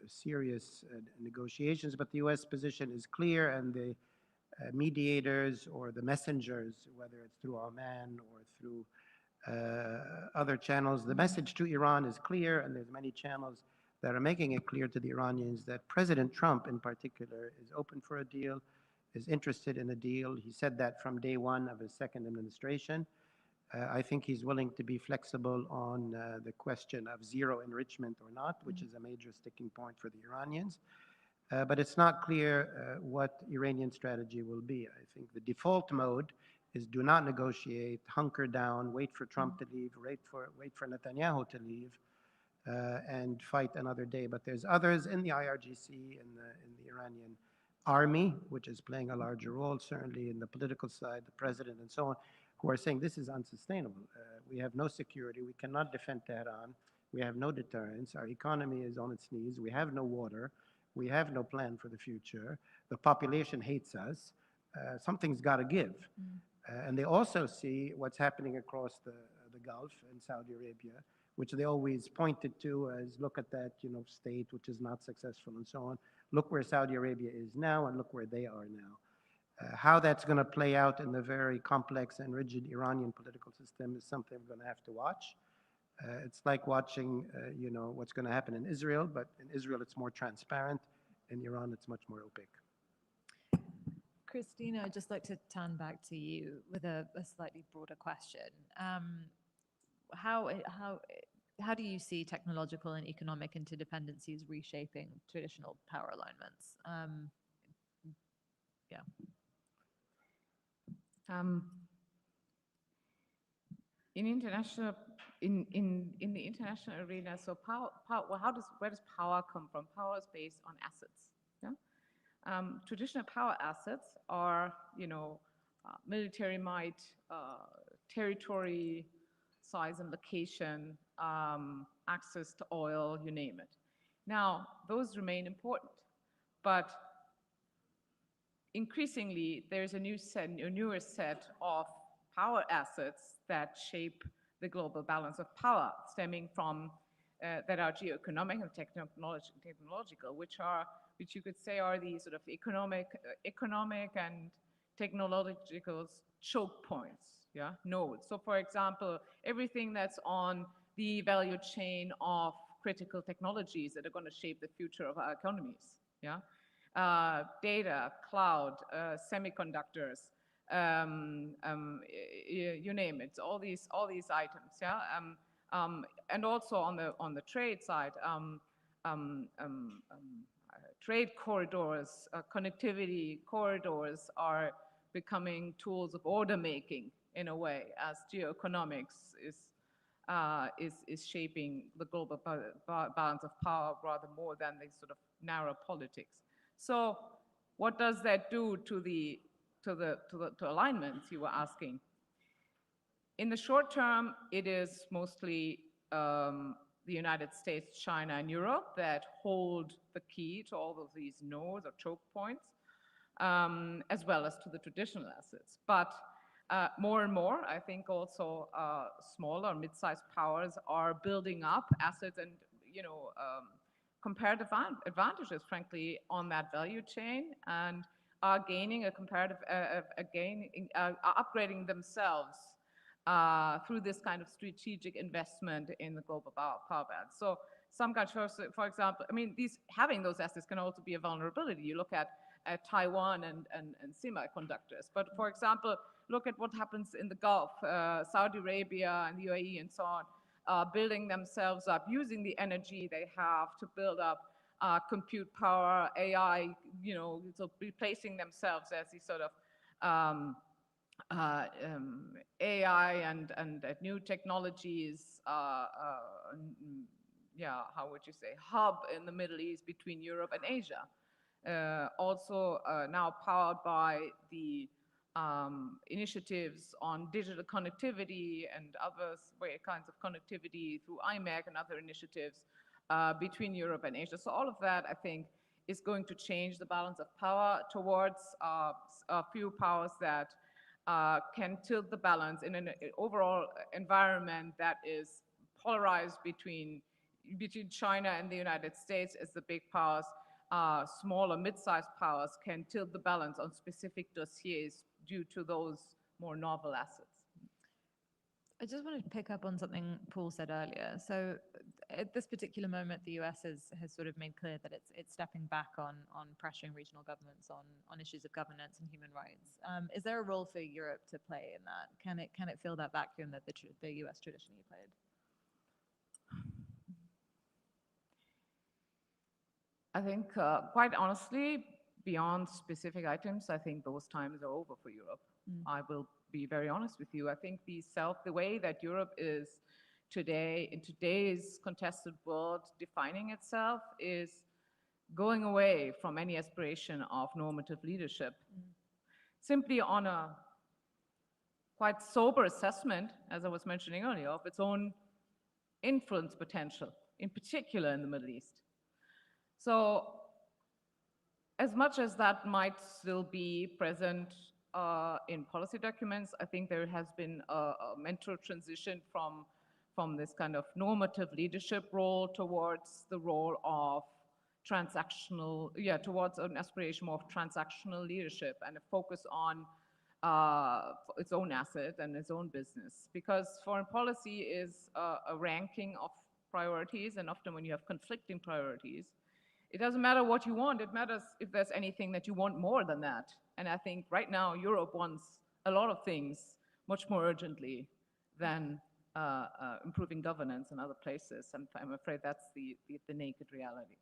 serious negotiations, but the U.S. position is clear, and the mediators or the messengers, whether it's through Oman or through other channels, the message to Iran is clear, and there's many channels that are making it clear to the Iranians that President Trump in particular is open for a deal, is interested in a deal. He said that from day one of his second administration. I think he's willing to be flexible on the question of zero enrichment or not, which is a major sticking point for the Iranians. But it's not clear what Iranian strategy will be. I think the default mode is do not negotiate, hunker down, wait for Trump to leave, wait for Netanyahu to leave, and fight another day. But there's others in the IRGC, in the Iranian army, which is playing a larger role, certainly in the political side, the president and so on, who are saying this is unsustainable. We have no security. We cannot defend Tehran. We have no deterrence. Our economy is on its knees. We have no water. We have no plan for the future. The population hates us. Something's got to give. And they also see what's happening across the Gulf in Saudi Arabia, which they always pointed to as, look at that, state which is not successful and so on. Look where Saudi Arabia is now, and look where they are now. How that's going to play out in the very complex and rigid Iranian political system is something we're going to have to watch. It's like watching, what's going to happen in Israel, but in Israel it's more transparent. In Iran, it's much more opaque. Christina, I'd just like to turn back to you with a slightly broader question. How do you see technological and economic interdependencies reshaping traditional power alignments? Yeah. In the international arena, so power, where does power come from? Power is based on assets. Yeah? Traditional power assets are, military might, territory, size and location, access to oil, you name it. Now, those remain important, but increasingly, there's a newer set of power assets that shape the global balance of power, stemming from that are geoeconomic and technological, which you could say are the sort of economic and technological choke points, yeah, nodes. So, for example, everything that's on the value chain of critical technologies that are going to shape the future of our economies, yeah. Data, cloud, semiconductors, you name it. All these items, yeah. And also on the trade side, trade corridors, connectivity corridors are becoming tools of order making in a way, as geoeconomics is shaping the global balance of power rather more than the sort of narrow politics. So what does that do to alignments, you were asking? In the short term, it is mostly the United States, China, and Europe that hold the key to all of these nodes or choke points, as well as to the traditional assets. But more and more, I think also smaller, mid-sized powers are building up assets and, comparative advantages, frankly, on that value chain, and are gaining a comparative, upgrading themselves through this kind of strategic investment in the global power balance. So some countries, for example, having those assets can also be a vulnerability. You look at Taiwan and semiconductors. But for example, look at what happens in the Gulf, Saudi Arabia and the UAE and so on. building themselves up, using the energy they have to build up compute power, AI, so replacing themselves as these sort of AI and new technologies, how would you say, hub in the Middle East between Europe and Asia. Also now powered by the initiatives on digital connectivity and other kinds of connectivity through IMEC and other initiatives between Europe and Asia. So all of that, I think, is going to change the balance of power towards a few powers that can tilt the balance in an overall environment that is polarized between China and the United States as the big powers. Smaller, mid-sized powers can tilt the balance on specific dossiers due to those more novel assets. I just wanted to pick up on something Paul said earlier. So at this particular moment, the US has sort of made clear that it's stepping back on pressuring regional governments on issues of governance and human rights. Is there a role for Europe to play in that? Can it fill that vacuum that the US traditionally played? I think, quite honestly, beyond specific items, I think those times are over for Europe. I will be very honest with you. I think the way that Europe is today, in today's contested world, defining itself is going away from any aspiration of normative leadership. Simply on a quite sober assessment, as I was mentioning earlier, of its own influence potential, in particular in the Middle East. So as much as that might still be present in policy documents, I think there has been a mental transition from this kind of normative leadership role towards the role of transactional, towards an aspiration more of transactional leadership and a focus on its own asset and its own business. Because foreign policy is a ranking of priorities, and often when you have conflicting priorities, it doesn't matter what you want, it matters if there's anything that you want more than that. And I think right now Europe wants a lot of things much more urgently than improving governance in other places. And I'm afraid that's the naked reality.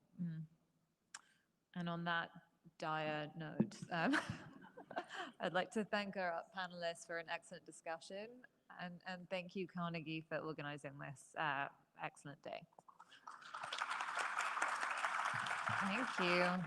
And on that dire note, I'd like to thank our panelists for an excellent discussion, and thank you, Carnegie, for organizing this excellent day. Thank you.